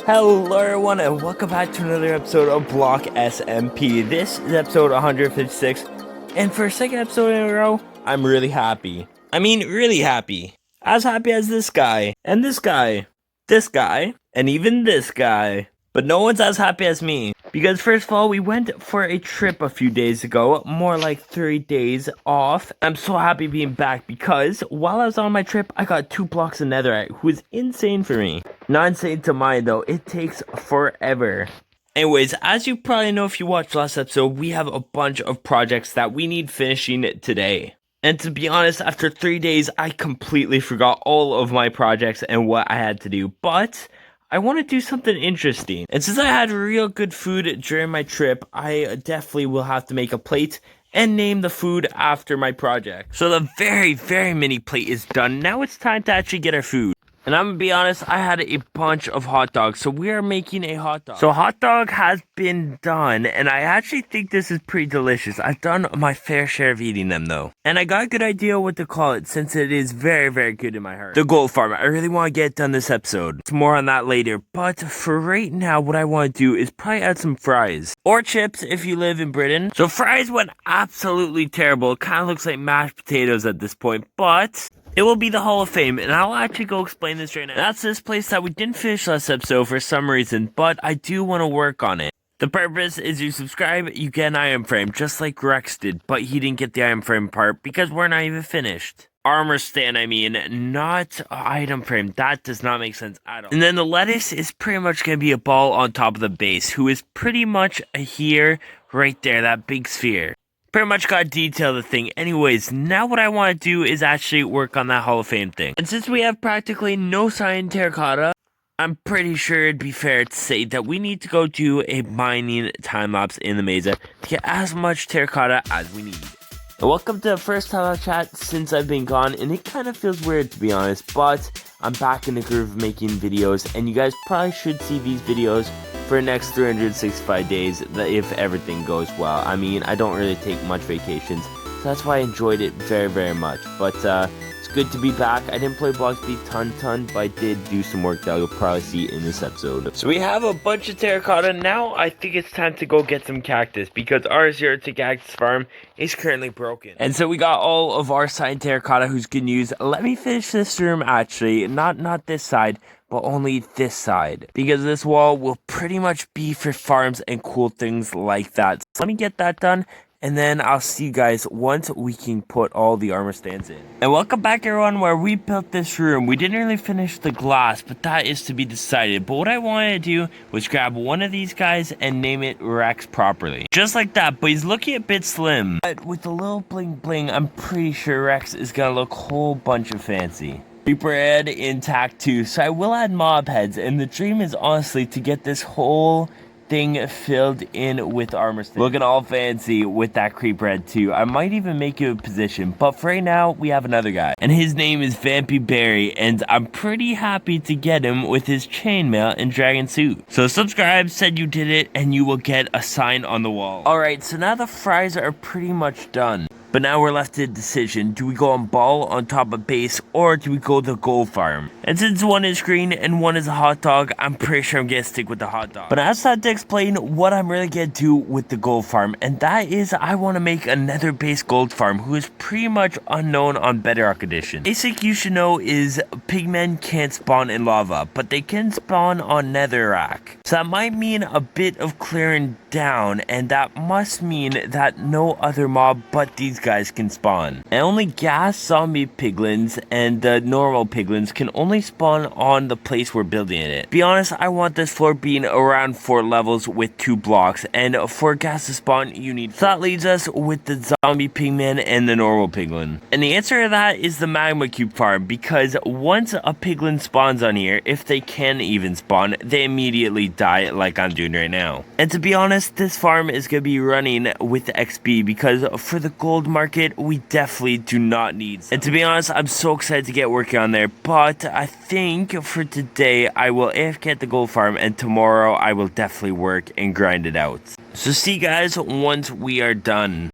Hello everyone and welcome back to another episode of BlockSMP. This is episode 156, and for a second episode in a row, I'm really happy. I mean, really happy. As happy as this guy, and this guy, and even this guy. But no one's as happy as me. Because first of all, we went for a trip a few days ago, more like 3 days off. I'm so happy being back because while I was on my trip, I got 2 blocks of netherite, who is insane for me. Not insane to mine though, it takes forever. Anyways, as you probably know if you watched last episode, we have a bunch of projects that we need finishing today. And to be honest, after 3 days, I completely forgot all of my projects and what I had to do. But I want to do something interesting. And since I had real good food during my trip, I definitely will have to make a plate and name the food after my project. So the very mini plate is done. Now it's time to actually get our food. And I'm gonna be honest, I had a bunch of hot dogs, so we are making a hot dog. So hot dog has been done, and I actually think this is pretty delicious. I've done my fair share of eating them though. And I got a good idea what to call it, since it is very good in my heart. The gold farm. I really want to get it done this episode. It's more on that later, but for right now, what I want to do is probably add some fries. Or chips if you live in Britain. So fries went absolutely terrible. It kind of looks like mashed potatoes at this point, but it will be the Hall of Fame, and I'll actually go explain this right now. That's this place that we didn't finish last episode for some reason, but I do want to work on it. The purpose is you subscribe, you get an iron frame, just like Rex did, but he didn't get the iron frame part because we're not even finished. Armor stand, I mean, not item frame. That does not make sense at all. And then the lettuce is pretty much going to be a ball on top of the base, who is pretty much here, right there, that big sphere. Pretty much got to detail the thing. Anyways, now what I want to do is actually work on that Hall of Fame thing. And since we have practically no cyan terracotta, I'm pretty sure it'd be fair to say that we need to go do a mining time-lapse in the mesa to get as much terracotta as we need. And welcome to the first time I've chat since I've been gone, and it kind of feels weird to be honest, but I'm back in the groove of making videos, and you guys probably should see these videos for the next 365 days if everything goes well. I mean, I don't really take much vacations, so that's why I enjoyed it very much. But it's good to be back. I didn't play BlockSMP ton, but I did do some work that you'll probably see in this episode. So we have a bunch of terracotta. Now I think it's time to go get some cactus because our 0-tick cactus farm is currently broken. And so we got all of our cyan terracotta who's good news. Let me finish this room actually, not this side, but only this side, because this wall will pretty much be for farms and cool things like that. So let me get that done, and then I'll see you guys once we can put all the armor stands in. And welcome back everyone, where we built this room. We didn't really finish the glass, but that is to be decided. But what I wanted to do was grab one of these guys and name it Rex properly. Just like that, but he's looking a bit slim. But with a little bling bling, I'm pretty sure Rex is gonna look a whole bunch of fancy. Creeper head intact too, so I will add mob heads, and the dream is honestly to get this whole thing filled in with armor stands. Looking all fancy with that creeper head too. I might even make it a position, but for right now we have another guy, and his name is Vampy Berry, and I'm pretty happy to get him with his chainmail and dragon suit. So subscribe, said you did it, and you will get a sign on the wall. Alright, so now the fries are pretty much done. But now we're left to a decision. Do we go on ball on top of base, or do we go the gold farm? And since one is green and one is a hot dog, I'm pretty sure I'm gonna stick with the hot dog. But I also had to explain what I'm really gonna do with the gold farm, and that is I want to make a nether based gold farm who is pretty much unknown on Bedrock edition. Basic you should know is pigmen can't spawn in lava, but they can spawn on netherrack. So that might mean a bit of clearing down, and that must mean that no other mob but these guys can spawn. And only gas zombie piglins and the normal piglins can only spawn on the place we're building it. To be honest, I want this floor being around 4 levels with 2 blocks, and for gas to spawn you need. So that leaves us with the zombie pigman and the normal piglin. And the answer to that is the magma cube farm, because once a piglin spawns on here, if they can even spawn, they immediately die like I'm doing right now. And to be honest, this farm is going to be running with XP, because for the gold market we definitely do not need some. And to be honest, I'm so excited to get working on there, but I think for today I will AFK at the gold farm, and tomorrow I will definitely work and grind it out. So see you guys once we are done.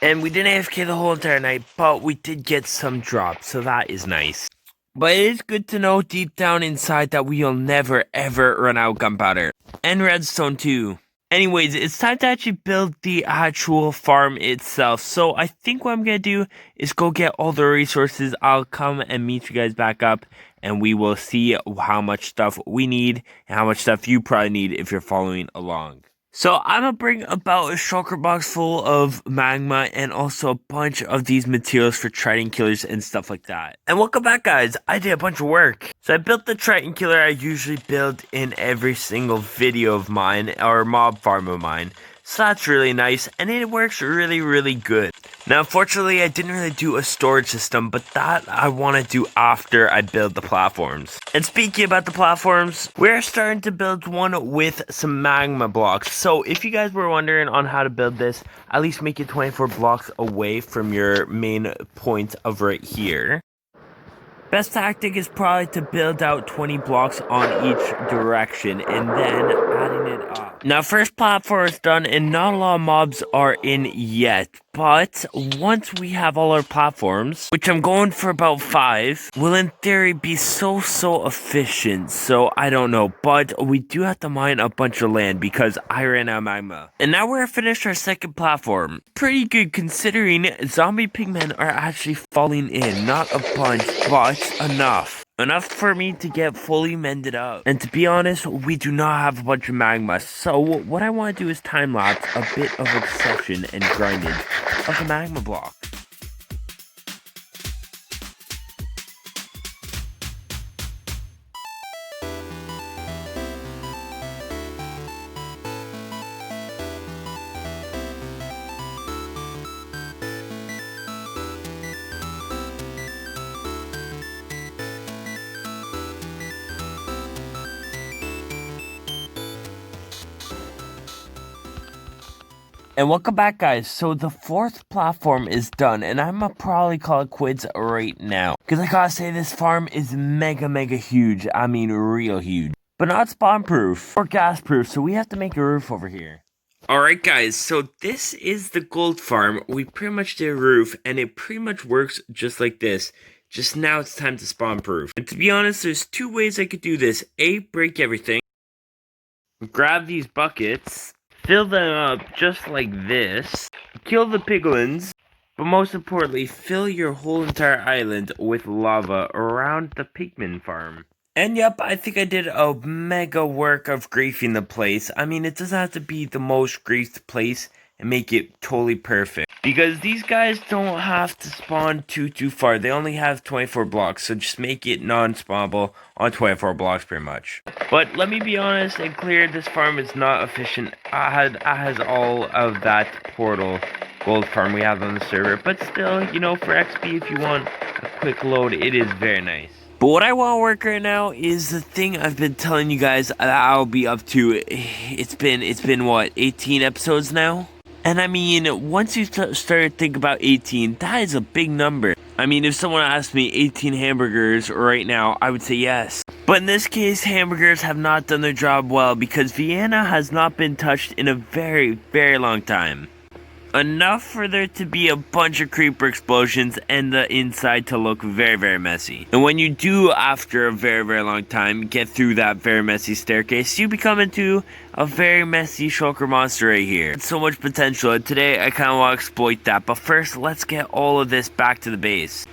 And we didn't AFK the whole entire night, but we did get some drops, so that is nice. But it is good to know deep down inside that we'll never ever run out of gunpowder. And redstone too. Anyways, it's time to actually build the actual farm itself. So I think what I'm going to do is go get all the resources. I'll come and meet you guys back up. And we will see how much stuff we need and how much stuff you probably need if you're following along. So I'm gonna bring about a shulker box full of magma and also a bunch of these materials for trident killers and stuff like that. And welcome back, guys. I did a bunch of work. So I built the trident killer I usually build in every single video of mine or mob farm of mine. So that's really nice and it works really good. Now unfortunately I didn't really do a storage system, but that I want to do after I build the platforms. And speaking about the platforms, we're starting to build one with some magma blocks. So if you guys were wondering on how to build this, at least make it 24 blocks away from your main point of right here. Best tactic is probably to build out 20 blocks on each direction and then adding it up. Now first platform is done and not a lot of mobs are in yet. But once we have all our platforms, which I'm going for about 5, will in theory be so efficient. So I don't know, but we do have to mine a bunch of land because I ran out of magma. And now we're finished our second platform. Pretty good considering zombie pigmen are actually falling in. Not a bunch, but enough. Enough for me to get fully mended up. And to be honest, we do not have a bunch of magma. So what I want to do is time-lapse a bit of obsession and grinding of the magma block. And welcome back, guys. So the fourth platform is done, and I'm gonna probably call it quits right now. Because I gotta say, this farm is mega huge. I mean, real huge. But not spawn-proof or gas-proof, so we have to make a roof over here. Alright, guys, so this is the gold farm. We pretty much did a roof, and it pretty much works just like this. Just now it's time to spawn-proof. And to be honest, there's 2 ways I could do this. A, break everything. Grab these buckets. Fill them up just like this, kill the piglins, but most importantly, fill your whole entire island with lava around the pigman farm. And yep, I think I did a mega work of griefing the place. I mean, it doesn't have to be the most griefed place and make it totally perfect. Because these guys don't have to spawn too far. They only have 24 blocks, so just make it non-spawnable on 24 blocks pretty much. But let me be honest and clear, this farm is not efficient. I has all of that portal gold farm we have on the server. But still, you know, for XP, if you want a quick load, it is very nice. But what I want to work right now is the thing I've been telling you guys that I'll be up to. It's been what, 18 episodes now? And I mean, once you start to think about 18, that is a big number. I mean, if someone asked me 18 hamburgers right now, I would say yes. But in this case, hamburgers have not done their job well because Vienna has not been touched in a very long time. Enough for there to be a bunch of creeper explosions and the inside to look very messy. And when you do, after a very long time, get through that very messy staircase, you become into a very messy shulker monster right here. It's so much potential, and today I kind of want to exploit that. But first, let's get all of this back to the base.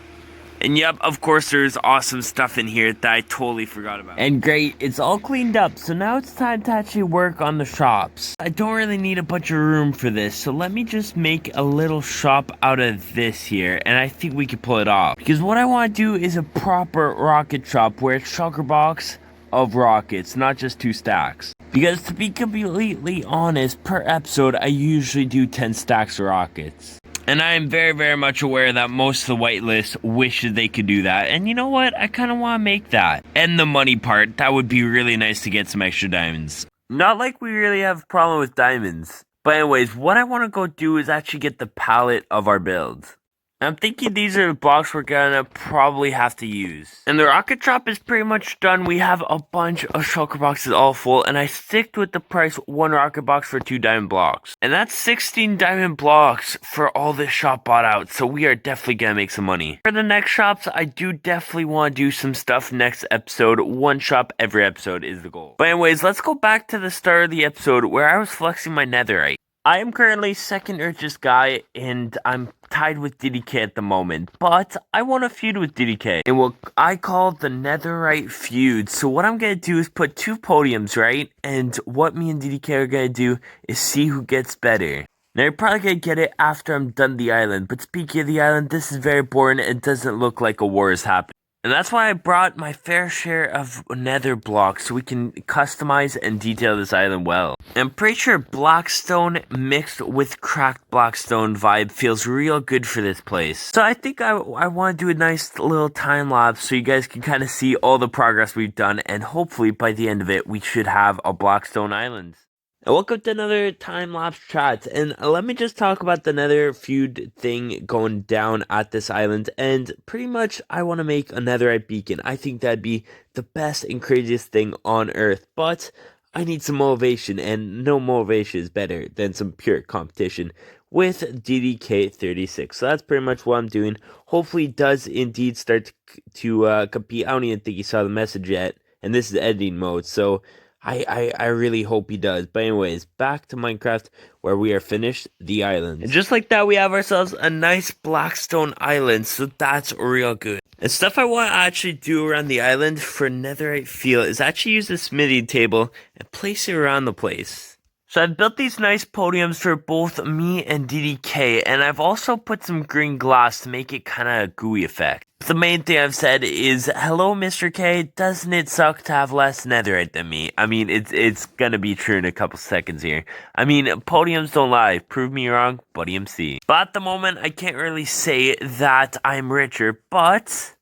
And yep, of course there's awesome stuff in here that I totally forgot about. And great, it's all cleaned up, so now it's time to actually work on the shops. I don't really need a bunch of room for this, so let me just make a little shop out of this here, and I think we can pull it off. Because what I want to do is a proper rocket shop where it's shulker box of rockets, not just 2 stacks. Because to be completely honest, per episode I usually do 10 stacks of rockets. And I am very much aware that most of the whitelist wishes they could do that. And you know what? I kind of want to make that. And the money part, that would be really nice to get some extra diamonds. Not like we really have a problem with diamonds. But anyways, what I want to go do is actually get the palette of our build. I'm thinking these are the blocks we're gonna probably have to use. And the rocket drop is pretty much done. We have a bunch of shulker boxes all full, and I sticked with the price 1 rocket box for 2 diamond blocks. And that's 16 diamond blocks for all this shop bought out, so we are definitely gonna make some money. For the next shops, I do definitely want to do some stuff next episode. 1 shop every episode is the goal. But anyways, let's go back to the start of the episode where I was flexing my netherite. I am currently second richest guy, and I'm tied with DDK at the moment, but I want to feud with DDK in what I call the netherite feud. So what I'm going to do is put 2 podiums, right? And what me and DDK are going to do is see who gets better. Now you're probably going to get it after I'm done the island, but speaking of the island, this is very boring. It doesn't look like a war is happening. And that's why I brought my fair share of nether blocks so we can customize and detail this island well. I'm pretty sure blackstone mixed with cracked blackstone vibe feels real good for this place. So I think I want to do a nice little time lapse so you guys can kind of see all the progress we've done, and hopefully by the end of it we should have a blackstone island. And welcome to another time-lapse chat, and let me just talk about the nether feud thing going down at this island, and pretty much I want to make a netherite beacon. I think that'd be the best and craziest thing on earth, but I need some motivation, and no motivation is better than some pure competition with DDK36. So that's pretty much what I'm doing. Hopefully it does indeed start to compete. I don't even think he saw the message yet, and this is editing mode, so I really hope he does. But anyways, back to Minecraft where we are finished the island. And just like that, we have ourselves a nice blackstone island. So that's real good. And stuff I want to actually do around the island for netherite feel is actually use the smithing table and place it around the place. So I've built these nice podiums for both me and DDK, and I've also put some green glass to make it kind of a gooey effect. The main thing I've said is, hello Mr. K, doesn't it suck to have less netherite than me? I mean, it's gonna be true in a couple seconds here. I mean, podiums don't lie. Prove me wrong, Buddy MC. But at the moment, I can't really say that I'm richer, but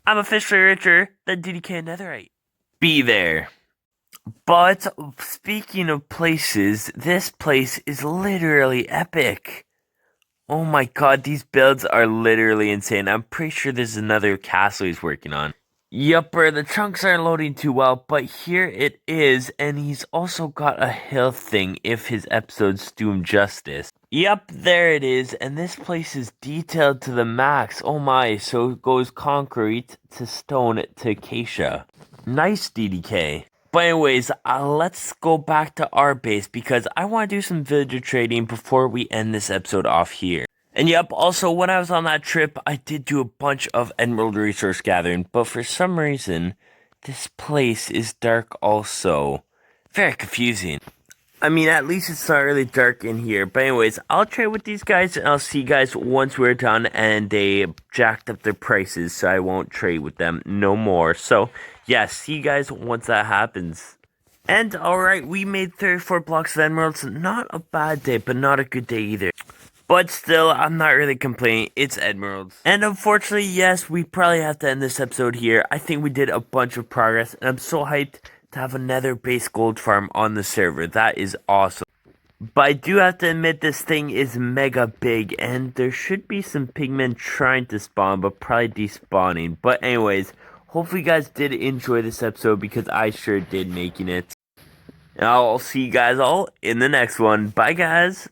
I'm officially richer than DDK netherite. Be there. But speaking of places, this place is literally epic. Oh my god, these builds are literally insane. I'm pretty sure there's another castle he's working on. Yupper, the chunks aren't loading too well, but here it is, and he's also got a hill thing if his episodes do him justice. Yep, there it is, and this place is detailed to the max. Oh my, so it goes concrete to stone to acacia. Nice, DDK. But anyways, let's go back to our base because I want to do some villager trading before we end this episode off here. And yep, also when I was on that trip, I did do a bunch of emerald resource gathering, but for some reason, this place is dark also. Very confusing. I mean, at least it's not really dark in here. But anyways, I'll trade with these guys, and I'll see you guys once we're done and they jacked up their prices, so I won't trade with them no more. So, yeah, see you guys once that happens. And, alright, we made 34 blocks of emeralds. Not a bad day, but not a good day either. But still, I'm not really complaining. It's emeralds. And unfortunately, yes, we probably have to end this episode here. I think we did a bunch of progress, and I'm so hyped to have a nether-based gold farm on the server. That is awesome. But I do have to admit this thing is mega big, and there should be some pigmen trying to spawn, but probably despawning. But anyways, hopefully you guys did enjoy this episode because I sure did making it. And I'll see you guys all in the next one. Bye guys!